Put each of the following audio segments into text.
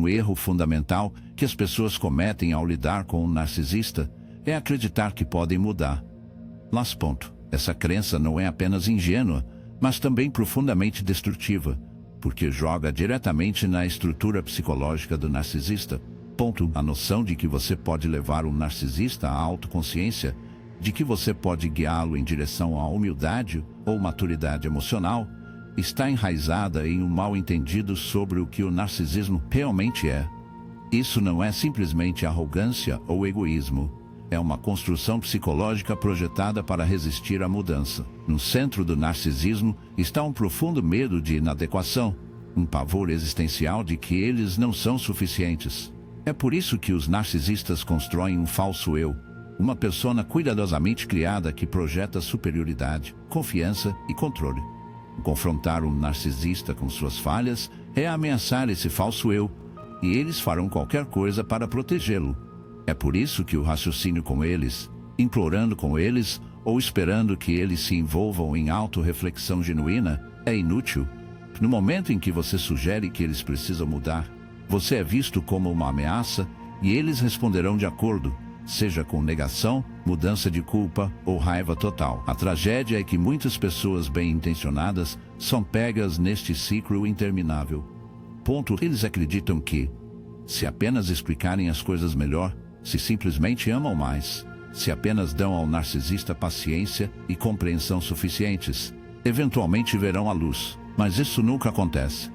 um erro fundamental que as pessoas cometem ao lidar com um narcisista é acreditar que podem mudar. Essa crença não é apenas ingênua, mas também profundamente destrutiva, porque joga diretamente na estrutura psicológica do narcisista. A noção de que você pode levar um narcisista à autoconsciência, de que você pode guiá-lo em direção à humildade ou maturidade emocional, está enraizada em um mal-entendido sobre o que o narcisismo realmente é. Isso não é simplesmente arrogância ou egoísmo. É uma construção psicológica projetada para resistir à mudança. No centro do narcisismo está um profundo medo de inadequação, um pavor existencial de que eles não são suficientes. É por isso que os narcisistas constroem um falso eu, uma persona cuidadosamente criada que projeta superioridade, confiança e controle. Confrontar um narcisista com suas falhas é ameaçar esse falso eu, e eles farão qualquer coisa para protegê-lo. É por isso que o raciocínio com eles, implorando com eles ou esperando que eles se envolvam em autorreflexão genuína, é inútil. No momento em que você sugere que eles precisam mudar, você é visto como uma ameaça e eles responderão de acordo, seja com negação, mudança de culpa ou raiva total. A tragédia é que muitas pessoas bem-intencionadas são pegas neste ciclo interminável. Eles acreditam que, se apenas explicarem as coisas melhor, se simplesmente amam mais, se apenas dão ao narcisista paciência e compreensão suficientes, eventualmente verão a luz. Mas isso nunca acontece.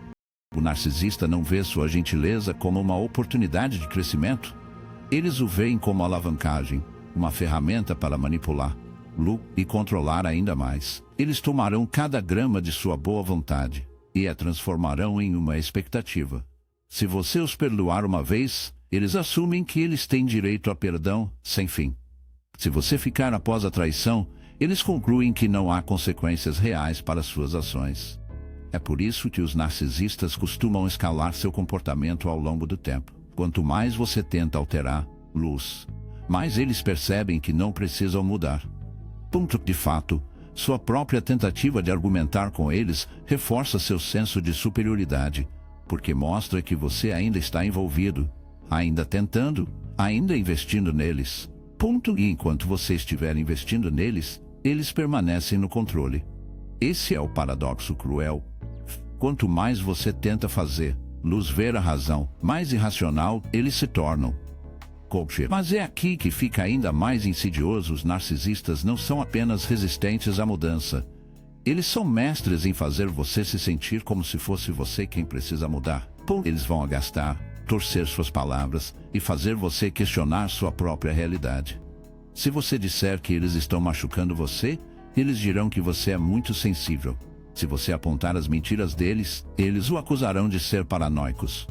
O narcisista não vê sua gentileza como uma oportunidade de crescimento. Eles o veem como alavancagem, uma ferramenta para manipulá-lo e controlar ainda mais. Eles tomarão cada grama de sua boa vontade e a transformarão em uma expectativa. Se você os perdoar uma vez, eles assumem que eles têm direito a perdão sem fim. Se você ficar após a traição, eles concluem que não há consequências reais para suas ações. É por isso que os narcisistas costumam escalar seu comportamento ao longo do tempo. Quanto mais você tenta alterá-los, mais eles percebem que não precisam mudar. De fato, sua própria tentativa de argumentar com eles reforça seu senso de superioridade, porque mostra que você ainda está envolvido, ainda tentando, ainda investindo neles. E enquanto você estiver investindo neles, eles permanecem no controle. Esse é o paradoxo cruel. Quanto mais você tenta fazer-los ver a razão, mais irracional eles se tornam. Mas é aqui que fica ainda mais insidioso. Os narcisistas não são apenas resistentes à mudança. Eles são mestres em fazer você se sentir como se fosse você quem precisa mudar. Eles vão gastar, torcer suas palavras e fazer você questionar sua própria realidade. Se você disser que eles estão machucando você, eles dirão que você é muito sensível. Se você apontar as mentiras deles, eles o acusarão de ser paranoicos.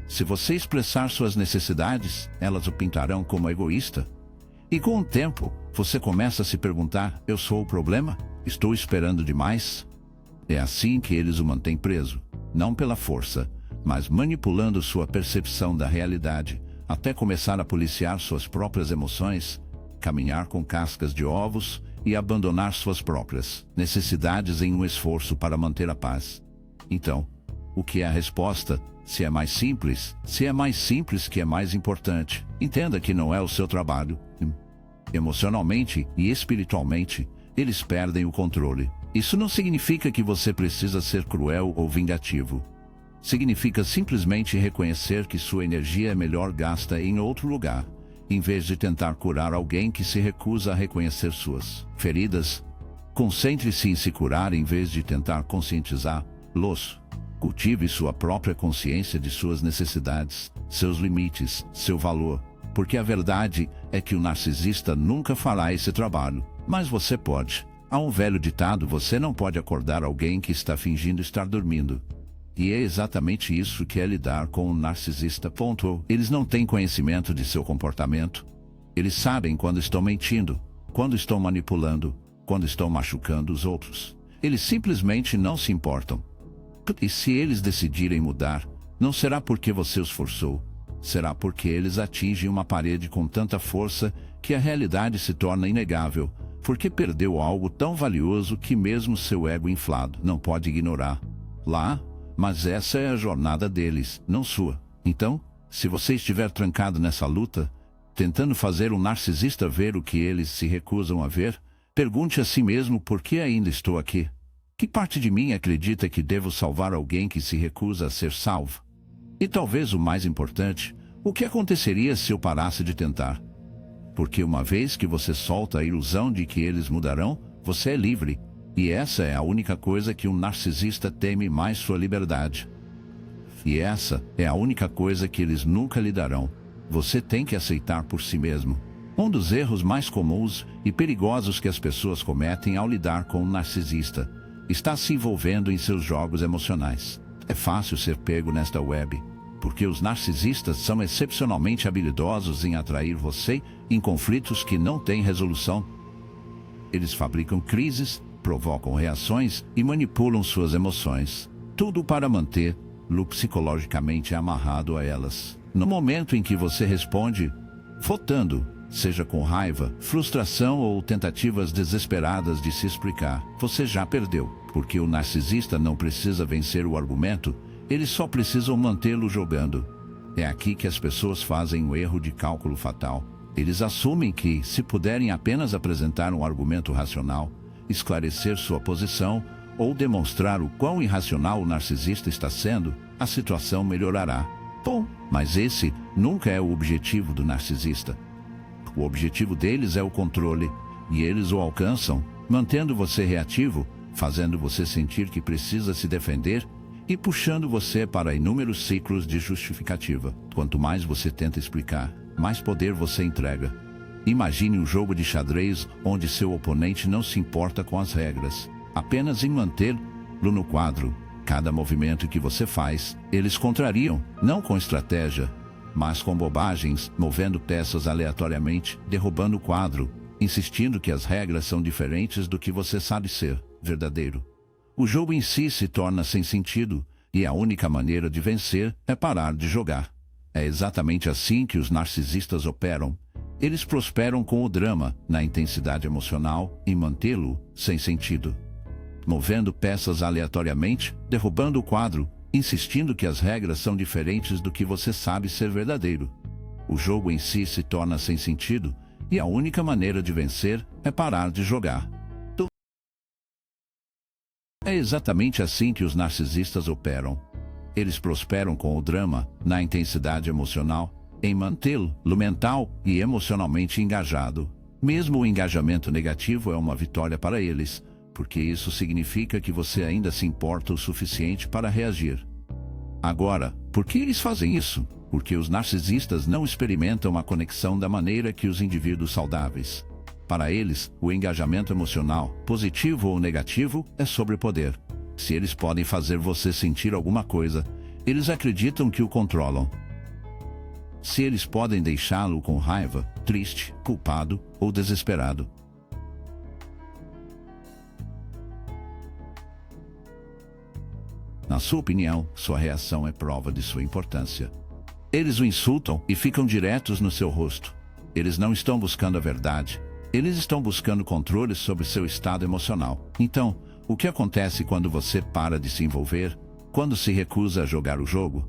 Se você expressar suas necessidades, elas o pintarão como egoísta. E com o tempo, você começa a se perguntar: eu sou o problema? Estou esperando demais? É assim que eles o mantêm preso, não pela força, mas manipulando sua percepção da realidade, até começar a policiar suas próprias emoções, caminhar com cascas de ovos e abandonar suas próprias necessidades em um esforço para manter a paz. Então, o que é a resposta? Se é mais simples que é mais importante. Entenda que não é o seu trabalho. Emocionalmente e espiritualmente, eles perdem o controle. Isso não significa que você precisa ser cruel ou vingativo. Significa simplesmente reconhecer que sua energia é melhor gasta em outro lugar, em vez de tentar curar alguém que se recusa a reconhecer suas feridas. Concentre-se em se curar em vez de tentar conscientizá-los. Cultive sua própria consciência de suas necessidades, seus limites, seu valor, porque a verdade é que o narcisista nunca fará esse trabalho, mas você pode. Há um velho ditado: você não pode acordar alguém que está fingindo estar dormindo. E é exatamente isso que é lidar com um narcisista. Eles não têm conhecimento de seu comportamento. Eles sabem quando estão mentindo, quando estão manipulando, quando estão machucando os outros. Eles simplesmente não se importam. E se eles decidirem mudar, não será porque você os forçou, será porque eles atingem uma parede com tanta força que a realidade se torna inegável, porque perdeu algo tão valioso que mesmo seu ego inflado não pode ignorar. Mas essa é a jornada deles, não sua. Então, se você estiver trancado nessa luta, tentando fazer um narcisista ver o que eles se recusam a ver, pergunte a si mesmo por que ainda estou aqui. Que parte de mim acredita que devo salvar alguém que se recusa a ser salvo? E talvez o mais importante, o que aconteceria se eu parasse de tentar? Porque uma vez que você solta a ilusão de que eles mudarão, você é livre. E essa é a única coisa que um narcisista teme mais: sua liberdade. E essa é a única coisa que eles nunca lhe darão. Você tem que aceitar por si mesmo. Um dos erros mais comuns e perigosos que as pessoas cometem ao lidar com um narcisista está se envolvendo em seus jogos emocionais. É fácil ser pego nesta web, porque os narcisistas são excepcionalmente habilidosos em atrair você em conflitos que não têm resolução. Eles fabricam crises, provocam reações e manipulam suas emoções. Tudo para manter-lo psicologicamente amarrado a elas. No momento em que você responde, votando, seja com raiva, frustração ou tentativas desesperadas de se explicar, você já perdeu, porque o narcisista não precisa vencer o argumento, eles só precisam mantê-lo jogando. É aqui que as pessoas fazem o erro de cálculo fatal. Eles assumem que, se puderem apenas apresentar um argumento racional, esclarecer sua posição ou demonstrar o quão irracional o narcisista está sendo, a situação melhorará. Bom, mas esse nunca é o objetivo do narcisista. O objetivo deles é o controle, e eles o alcançam, mantendo você reativo, fazendo você sentir que precisa se defender e puxando você para inúmeros ciclos de justificativa. Quanto mais você tenta explicar, mais poder você entrega. Imagine um jogo de xadrez onde seu oponente não se importa com as regras, apenas em mantê-lo no quadro. Cada movimento que você faz, eles contrariam, não com estratégia, mas com bobagens, movendo peças aleatoriamente, derrubando o quadro, insistindo que as regras são diferentes do que você sabe ser verdadeiro. O jogo em si se torna sem sentido, e a única maneira de vencer é parar de jogar. É exatamente assim que os narcisistas operam. Eles prosperam com o drama, na intensidade emocional, em mantê-lo sem sentido. Movendo peças aleatoriamente, derrubando o quadro, insistindo que as regras são diferentes do que você sabe ser verdadeiro. O jogo em si se torna sem sentido, e a única maneira de vencer é parar de jogar. É exatamente assim que os narcisistas operam. Eles prosperam com o drama, na intensidade emocional, em mantê-lo mental e emocionalmente engajado. Mesmo o engajamento negativo é uma vitória para eles, porque isso significa que você ainda se importa o suficiente para reagir. Agora, por que eles fazem isso? Porque os narcisistas não experimentam a conexão da maneira que os indivíduos saudáveis. Para eles, o engajamento emocional, positivo ou negativo, é sobre poder. Se eles podem fazer você sentir alguma coisa, eles acreditam que o controlam. Se eles podem deixá-lo com raiva, triste, culpado ou desesperado. Na sua opinião, sua reação é prova de sua importância. Eles o insultam e ficam diretos no seu rosto. Eles não estão buscando a verdade. Eles estão buscando controle sobre seu estado emocional. Então, o que acontece quando você para de se envolver? Quando se recusa a jogar o jogo?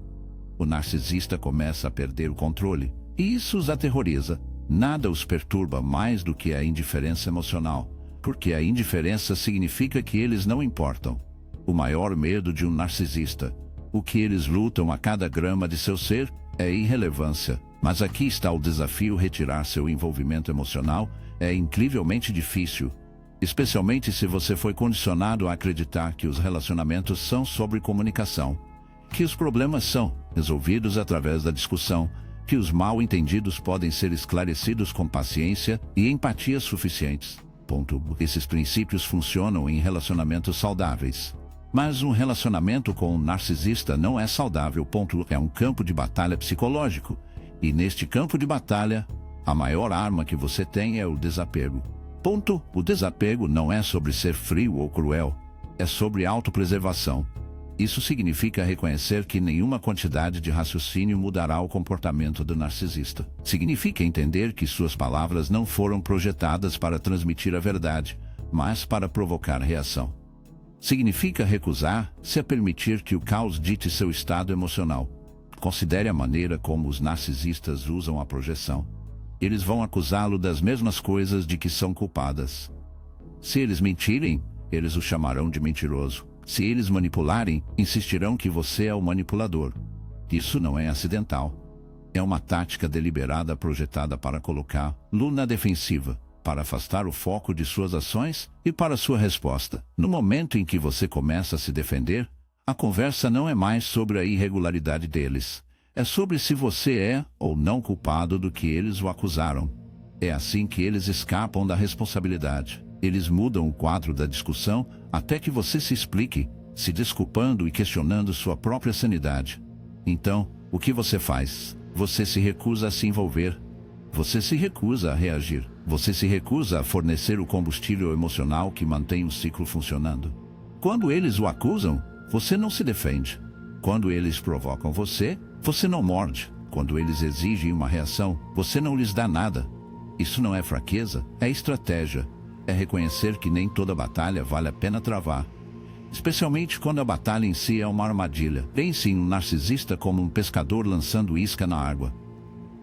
O narcisista começa a perder o controle, e isso os aterroriza. Nada os perturba mais do que a indiferença emocional, porque a indiferença significa que eles não importam. O maior medo de um narcisista, o que eles lutam a cada grama de seu ser, é irrelevância. Mas aqui está o desafio: retirar seu envolvimento emocional é incrivelmente difícil, especialmente se você foi condicionado a acreditar que os relacionamentos são sobre comunicação, que os problemas são resolvidos através da discussão, que os mal-entendidos podem ser esclarecidos com paciência e empatia suficientes. Esses princípios funcionam em relacionamentos saudáveis. Mas um relacionamento com um narcisista não é saudável. É um campo de batalha psicológico. E neste campo de batalha, a maior arma que você tem é o desapego. O desapego não é sobre ser frio ou cruel. É sobre autopreservação. Isso significa reconhecer que nenhuma quantidade de raciocínio mudará o comportamento do narcisista. Significa entender que suas palavras não foram projetadas para transmitir a verdade, mas para provocar reação. Significa recusar-se a permitir que o caos dite seu estado emocional. Considere a maneira como os narcisistas usam a projeção. Eles vão acusá-lo das mesmas coisas de que são culpadas. Se eles mentirem, eles o chamarão de mentiroso. Se eles manipularem, insistirão que você é o manipulador. Isso não é acidental. É uma tática deliberada projetada para colocá-lo na defensiva, para afastar o foco de suas ações e para sua resposta. No momento em que você começa a se defender, a conversa não é mais sobre a irregularidade deles. É sobre se você é ou não culpado do que eles o acusaram. É assim que eles escapam da responsabilidade. Eles mudam o quadro da discussão até que você se explique, se desculpando e questionando sua própria sanidade. Então, o que você faz? Você se recusa a se envolver. Você se recusa a reagir. Você se recusa a fornecer o combustível emocional que mantém o ciclo funcionando. Quando eles o acusam, você não se defende. Quando eles provocam você, você não morde. Quando eles exigem uma reação, você não lhes dá nada. Isso não é fraqueza, é estratégia. É reconhecer que nem toda batalha vale a pena travar. Especialmente quando a batalha em si é uma armadilha. Pense em um narcisista como um pescador lançando isca na água.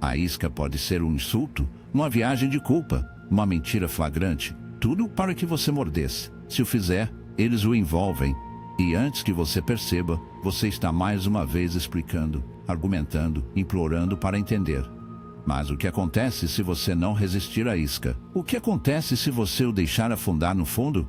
A isca pode ser um insulto, uma viagem de culpa, uma mentira flagrante, tudo para que você mordesse. Se o fizer, eles o envolvem. E antes que você perceba, você está mais uma vez explicando, argumentando, implorando para entender. Mas o que acontece se você não resistir à isca? O que acontece se você o deixar afundar no fundo?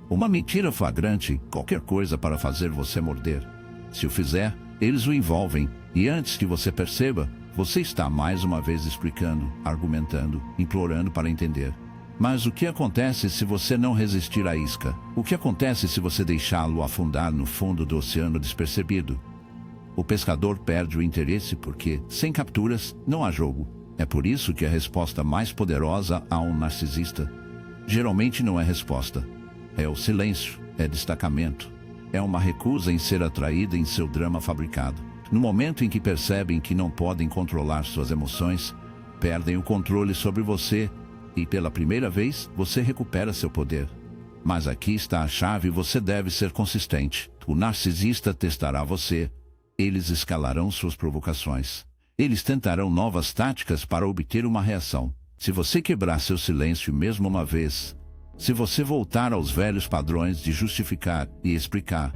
Uma mentira flagrante, qualquer coisa para fazer você morder. Se o fizer, eles o envolvem, e antes que você perceba, você está mais uma vez explicando, argumentando, implorando para entender. Mas o que acontece se você não resistir à isca? O que acontece se você deixá-lo afundar no fundo do oceano despercebido? O pescador perde o interesse porque, sem capturas, não há jogo. É por isso que a resposta mais poderosa a um narcisista geralmente não é resposta. É o silêncio, é destacamento. É uma recusa em ser atraída em seu drama fabricado. No momento em que percebem que não podem controlar suas emoções, perdem o controle sobre você e, pela primeira vez, você recupera seu poder. Mas aqui está a chave: você deve ser consistente. O narcisista testará você. Eles escalarão suas provocações. Eles tentarão novas táticas para obter uma reação. Se você quebrar seu silêncio mesmo uma vez, se você voltar aos velhos padrões de justificar e explicar,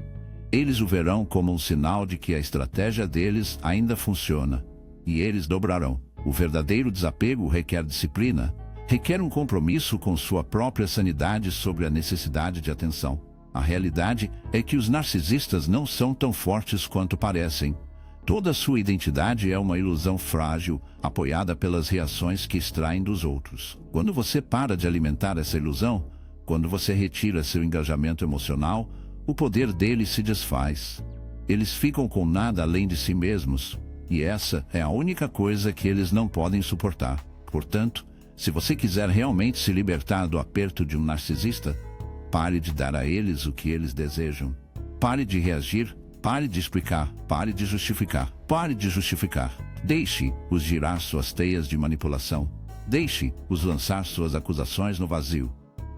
eles o verão como um sinal de que a estratégia deles ainda funciona. E eles dobrarão. O verdadeiro desapego requer disciplina, requer um compromisso com sua própria sanidade sobre a necessidade de atenção. A realidade é que os narcisistas não são tão fortes quanto parecem. Toda sua identidade é uma ilusão frágil, apoiada pelas reações que extraem dos outros. Quando você para de alimentar essa ilusão, quando você retira seu engajamento emocional, o poder deles se desfaz. Eles ficam com nada além de si mesmos, e essa é a única coisa que eles não podem suportar. Portanto, se você quiser realmente se libertar do aperto de um narcisista, pare de dar a eles o que eles desejam. Pare de reagir, pare de explicar, pare de justificar, pare de justificar. Deixe-os girar suas teias de manipulação. Deixe-os lançar suas acusações no vazio.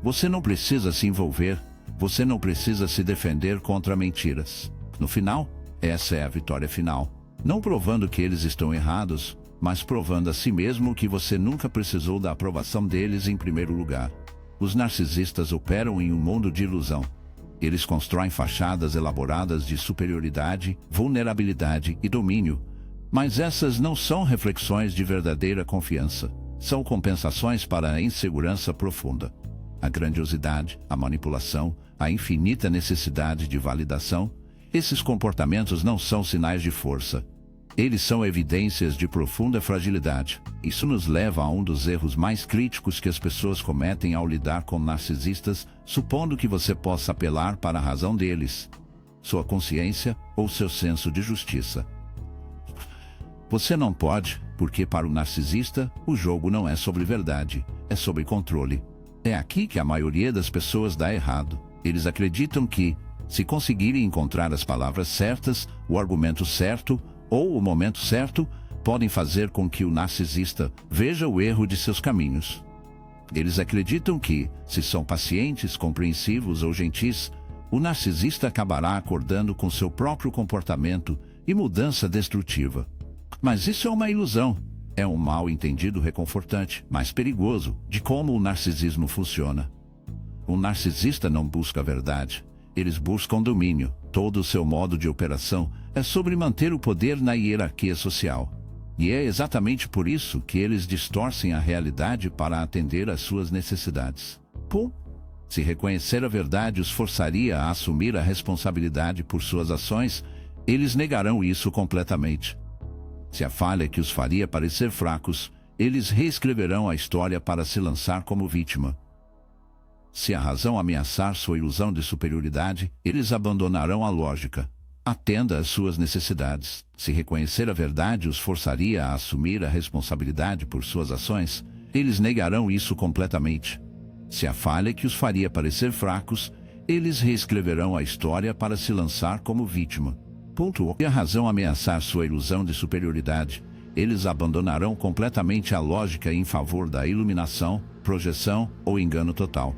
Você não precisa se envolver, você não precisa se defender contra mentiras. No final, essa é a vitória final. Não provando que eles estão errados, mas provando a si mesmo que você nunca precisou da aprovação deles em primeiro lugar. Os narcisistas operam em um mundo de ilusão. Eles constroem fachadas elaboradas de superioridade, vulnerabilidade e domínio. Mas essas não são reflexões de verdadeira confiança. São compensações para a insegurança profunda. A grandiosidade, a manipulação, a infinita necessidade de validação. Esses comportamentos não são sinais de força. Eles são evidências de profunda fragilidade. Isso nos leva a um dos erros mais críticos que as pessoas cometem ao lidar com narcisistas, supondo que você possa apelar para a razão deles, sua consciência ou seu senso de justiça. Você não pode, porque para o narcisista, o jogo não é sobre verdade, é sobre controle. É aqui que a maioria das pessoas dá errado. Eles acreditam que, se conseguirem encontrar as palavras certas, o argumento certo, ou o momento certo, podem fazer com que o narcisista veja o erro de seus caminhos. Eles acreditam que, se são pacientes, compreensivos ou gentis, O narcisista acabará acordando com seu próprio comportamento e mudança destrutiva. Mas isso é uma ilusão. É um mal entendido reconfortante, mas perigoso, de como o narcisismo funciona. O narcisista não busca a verdade. Eles buscam domínio. Todo o seu modo de operação é sobre manter o poder na hierarquia social. E é exatamente por isso que eles distorcem a realidade para atender às suas necessidades. Se reconhecer a verdade os forçaria a assumir a responsabilidade por suas ações, eles negarão isso completamente. Se a falha que os faria parecer fracos, eles reescreverão a história para se lançar como vítima. Se a razão ameaçar sua ilusão de superioridade, eles abandonarão a lógica. Atenda às suas necessidades. Se reconhecer a verdade os forçaria a assumir a responsabilidade por suas ações, eles negarão isso completamente. Se a falha que os faria parecer fracos, eles reescreverão a história para se lançar como vítima. Se a razão ameaçar sua ilusão de superioridade, eles abandonarão completamente a lógica em favor da iluminação, projeção ou engano total.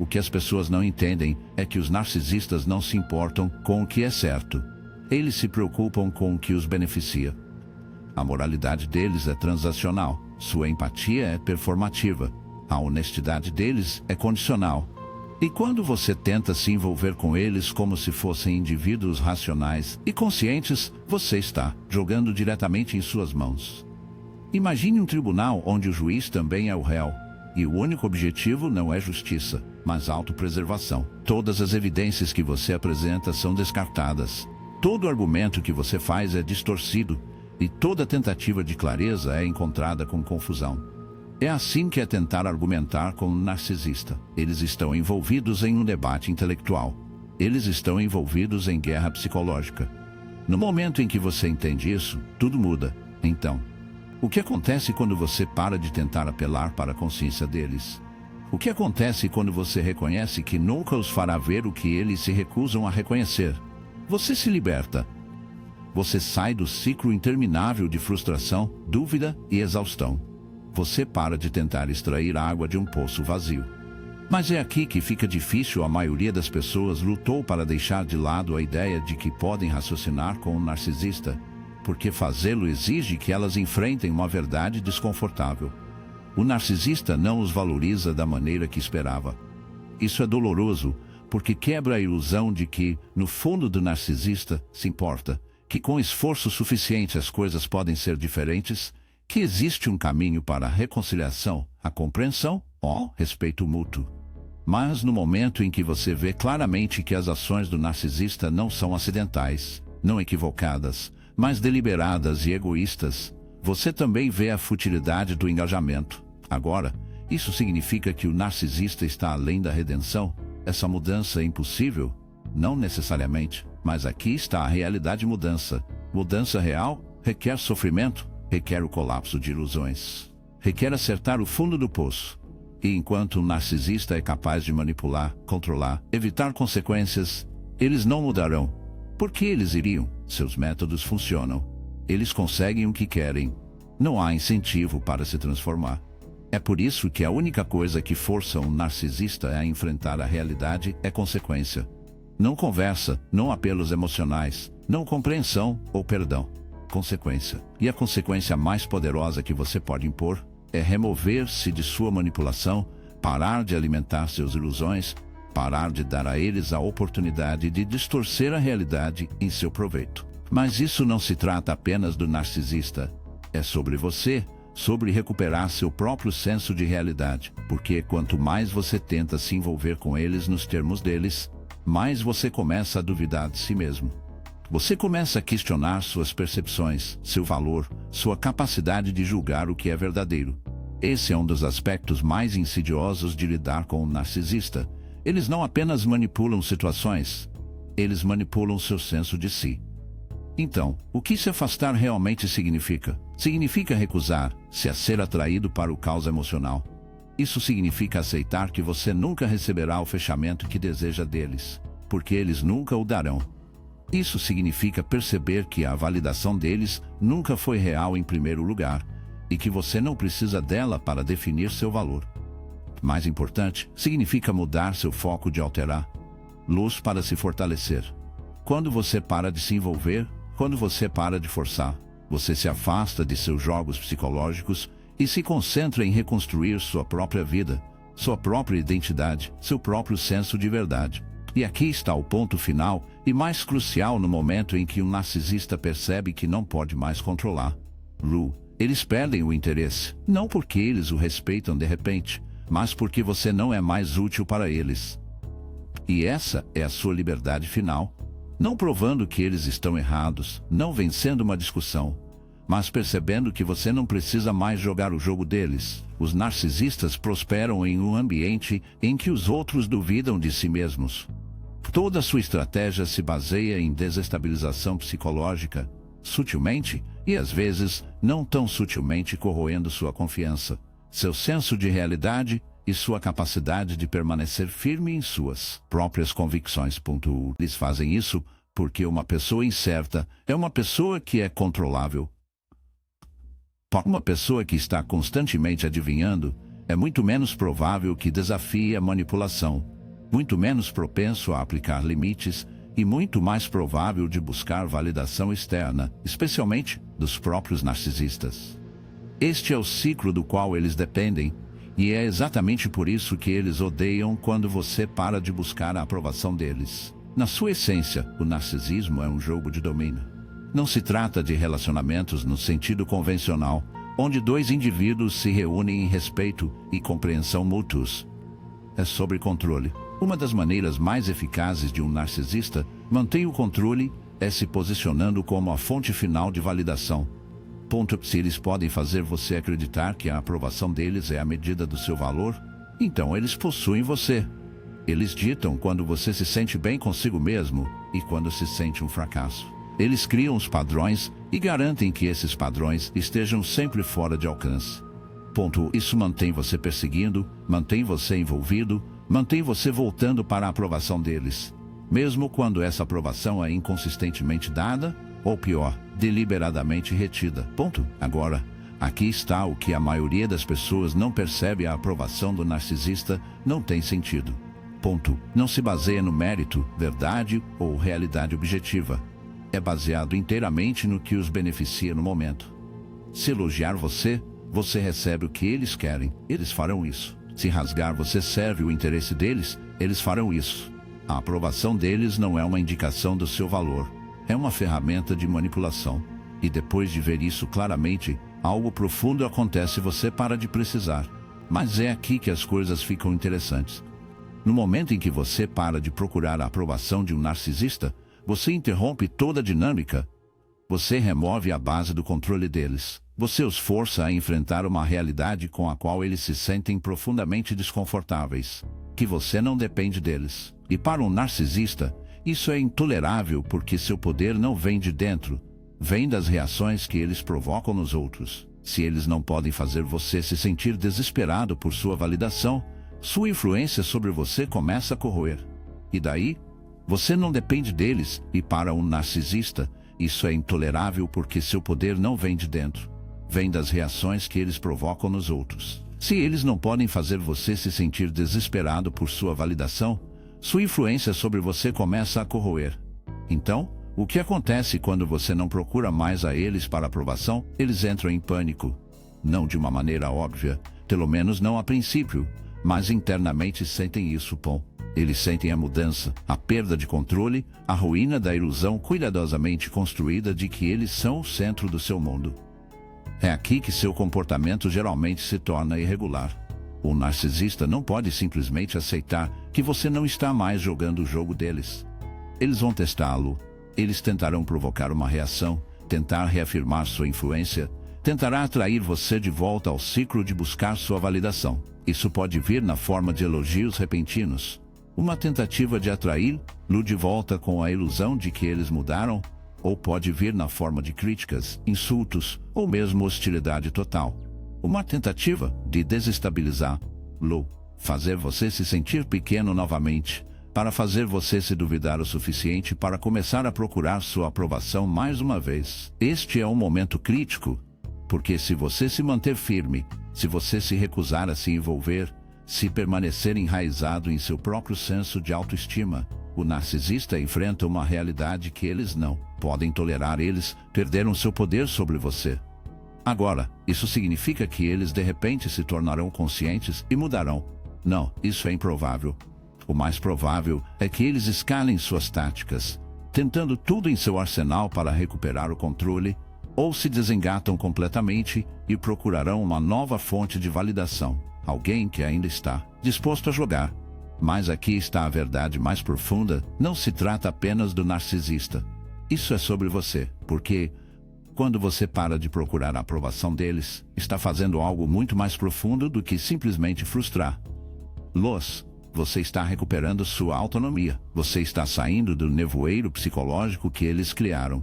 O que as pessoas não entendem é que os narcisistas não se importam com o que é certo. Eles se preocupam com o que os beneficia. A moralidade deles é transacional. Sua empatia é performativa. A honestidade deles é condicional. E quando você tenta se envolver com eles como se fossem indivíduos racionais e conscientes, você está jogando diretamente em suas mãos. Imagine um tribunal onde o juiz também é o réu. E o único objetivo não é justiça, mas autopreservação. Todas as evidências que você apresenta são descartadas. Todo argumento que você faz é distorcido, e toda tentativa de clareza é encontrada com confusão. É assim que é tentar argumentar com um narcisista. Eles estão envolvidos em um debate intelectual. Eles estão envolvidos em guerra psicológica. No momento em que você entende isso, tudo muda. Então, o que acontece quando você para de tentar apelar para a consciência deles? O que acontece quando você reconhece que nunca os fará ver o que eles se recusam a reconhecer? Você se liberta. Você sai do ciclo interminável de frustração, dúvida e exaustão. Você para de tentar extrair água de um poço vazio. Mas é aqui que fica difícil. A maioria das pessoas lutou para deixar de lado a ideia de que podem raciocinar com um narcisista, porque fazê-lo exige que elas enfrentem uma verdade desconfortável. O narcisista não os valoriza da maneira que esperava. Isso é doloroso, porque quebra a ilusão de que, no fundo do narcisista, se importa, que com esforço suficiente as coisas podem ser diferentes, que existe um caminho para a reconciliação, a compreensão, respeito mútuo. Mas no momento em que você vê claramente que as ações do narcisista não são acidentais, não equivocadas, mas deliberadas e egoístas, você também vê a futilidade do engajamento. Agora, isso significa que o narcisista está além da redenção? Essa mudança é impossível? Não necessariamente, mas aqui está a realidade mudança. Mudança real requer sofrimento, requer o colapso de ilusões, requer acertar o fundo do poço. E enquanto o narcisista é capaz de manipular, controlar, evitar consequências, eles não mudarão. Por que eles iriam? Seus métodos funcionam. Eles conseguem o que querem. Não há incentivo para se transformar. É por isso que a única coisa que força um narcisista a enfrentar a realidade é consequência. Não conversa, não apelos emocionais, não compreensão ou perdão. Consequência. E a consequência mais poderosa que você pode impor é remover-se de sua manipulação, parar de alimentar suas ilusões, parar de dar a eles a oportunidade de distorcer a realidade em seu proveito. Mas isso não se trata apenas do narcisista. É sobre você, sobre recuperar seu próprio senso de realidade. Porque quanto mais você tenta se envolver com eles nos termos deles, mais você começa a duvidar de si mesmo. Você começa a questionar suas percepções, seu valor, sua capacidade de julgar o que é verdadeiro. Esse é um dos aspectos mais insidiosos de lidar com um narcisista. Eles não apenas manipulam situações, eles manipulam seu senso de si. Então, o que se afastar realmente significa? Significa recusar-se a ser atraído para o caos emocional. Isso significa aceitar que você nunca receberá o fechamento que deseja deles, porque eles nunca o darão. Isso significa perceber que a validação deles nunca foi real em primeiro lugar, e que você não precisa dela para definir seu valor. Mais importante, significa mudar seu foco de alterar. luz para se fortalecer. Quando você para de se envolver, quando você para de forçar, você se afasta de seus jogos psicológicos e se concentra em reconstruir sua própria vida, sua própria identidade, seu próprio senso de verdade. E aqui está o ponto final e mais crucial no momento em que um narcisista percebe que não pode mais controlar. Eles perdem o interesse, não porque eles o respeitam de repente, mas porque você não é mais útil para eles. E essa é a sua liberdade final. Não provando que eles estão errados, não vencendo uma discussão, mas percebendo que você não precisa mais jogar o jogo deles. Os narcisistas prosperam em um ambiente em que os outros duvidam de si mesmos. Toda sua estratégia se baseia em desestabilização psicológica, sutilmente e às vezes não tão sutilmente corroendo sua confiança, seu senso de realidade e sua capacidade de permanecer firme em suas próprias convicções. Eles fazem isso porque uma pessoa incerta é uma pessoa que é controlável. Uma pessoa que está constantemente adivinhando é muito menos provável que desafie a manipulação, muito menos propenso a aplicar limites e muito mais provável de buscar validação externa, especialmente dos próprios narcisistas. Este é o ciclo do qual eles dependem, e é exatamente por isso que eles odeiam quando você para de buscar a aprovação deles. Na sua essência, o narcisismo é um jogo de domínio. Não se trata de relacionamentos no sentido convencional, onde dois indivíduos se reúnem em respeito e compreensão mútuos. É sobre controle. Uma das maneiras mais eficazes de um narcisista manter o controle é se posicionando como a fonte final de validação. Se eles podem fazer você acreditar que a aprovação deles é a medida do seu valor, então eles possuem você. Eles ditam quando você se sente bem consigo mesmo e quando se sente um fracasso. Eles criam os padrões e garantem que esses padrões estejam sempre fora de alcance. Isso mantém você perseguindo, mantém você envolvido, mantém você voltando para a aprovação deles, mesmo quando essa aprovação é inconsistentemente dada, ou pior, deliberadamente retida. Agora, aqui está o que a maioria das pessoas não percebe: a aprovação do narcisista não tem sentido. Não se baseia no mérito, verdade ou realidade objetiva. É baseado inteiramente no que os beneficia no momento. Se elogiar você, você recebe o que eles querem, eles farão isso. Se rasgar você serve o interesse deles, eles farão isso. A aprovação deles não é uma indicação do seu valor. É uma ferramenta de manipulação. E depois de ver isso claramente, algo profundo acontece: você para de precisar. Mas é aqui que as coisas ficam interessantes. No momento em que você para de procurar a aprovação de um narcisista, você interrompe toda a dinâmica. Você remove a base do controle deles. Você os força a enfrentar uma realidade com a qual eles se sentem profundamente desconfortáveis, que você não depende deles. E para um narcisista, isso é intolerável porque seu poder não vem de dentro, vem das reações que eles provocam nos outros. Se eles não podem fazer você se sentir desesperado por sua validação, sua influência sobre você começa a corroer. E daí, você não depende deles, e para um narcisista, isso é intolerável porque seu poder não vem de dentro, vem das reações que eles provocam nos outros. Se eles não podem fazer você se sentir desesperado por sua validação, sua influência sobre você começa a corroer. Então, o que acontece quando você não procura mais a eles para aprovação? Eles entram em pânico. Não de uma maneira óbvia, pelo menos não a princípio, mas internamente sentem isso. Eles sentem a mudança, a perda de controle, a ruína da ilusão cuidadosamente construída de que eles são o centro do seu mundo. É aqui que seu comportamento geralmente se torna irregular. O narcisista não pode simplesmente aceitar que você não está mais jogando o jogo deles. Eles vão testá-lo. Eles tentarão provocar uma reação, tentar reafirmar sua influência, tentará atrair você de volta ao ciclo de buscar sua validação. Isso pode vir na forma de elogios repentinos, uma tentativa de atraí-lo de volta com a ilusão de que eles mudaram, ou pode vir na forma de críticas, insultos ou mesmo hostilidade total. Uma tentativa de desestabilizá-lo, fazer você se sentir pequeno novamente, para fazer você se duvidar o suficiente para começar a procurar sua aprovação mais uma vez. Este é um momento crítico, porque se você se manter firme, se você se recusar a se envolver, se permanecer enraizado em seu próprio senso de autoestima, O narcisista enfrenta uma realidade que eles não podem tolerar. Eles perderam seu poder sobre você. Agora, isso significa que eles de repente se tornarão conscientes e mudarão? Não, isso é improvável. O mais provável é que eles escalem suas táticas, tentando tudo em seu arsenal para recuperar o controle, ou se desengatam completamente e procurarão uma nova fonte de validação, alguém que ainda está disposto a jogar. Mas aqui está a verdade mais profunda: não se trata apenas do narcisista. Isso é sobre você, porque quando você para de procurar a aprovação deles, está fazendo algo muito mais profundo do que simplesmente frustrar-los. Você está recuperando sua autonomia. Você está saindo do nevoeiro psicológico que eles criaram.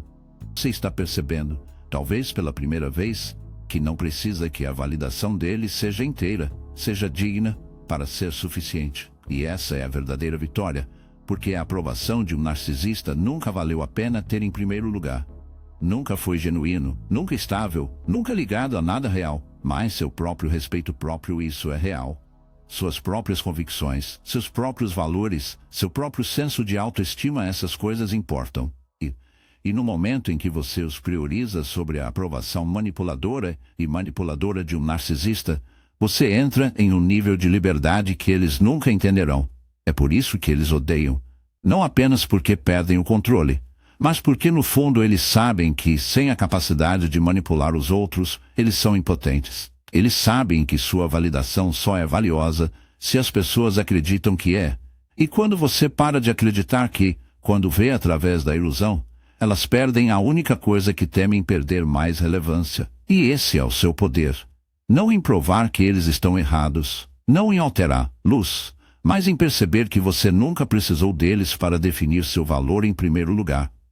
Você está percebendo, talvez pela primeira vez, que não precisa que a validação deles seja inteira, seja digna, para ser suficiente. E essa é a verdadeira vitória, porque a aprovação de um narcisista nunca valeu a pena ter em primeiro lugar. Nunca foi genuíno, nunca estável, nunca ligado a nada real, mas seu próprio respeito próprio, isso é real. Suas próprias convicções, seus próprios valores, seu próprio senso de autoestima, essas coisas importam. E no momento em que você os prioriza sobre a aprovação manipuladora de um narcisista, você entra em um nível de liberdade que eles nunca entenderão. É por isso que eles odeiam. Não apenas porque perdem o controle, mas porque no fundo eles sabem que, sem a capacidade de manipular os outros, eles são impotentes. Eles sabem que sua validação só é valiosa se as pessoas acreditam que é. E quando você para de acreditar que, quando vê através da ilusão, elas perdem a única coisa que temem perder mais relevância. E esse é o seu poder. Não em provar que eles estão errados, não em alterar-los, mas em perceber que você nunca precisou deles para definir seu valor em primeiro lugar.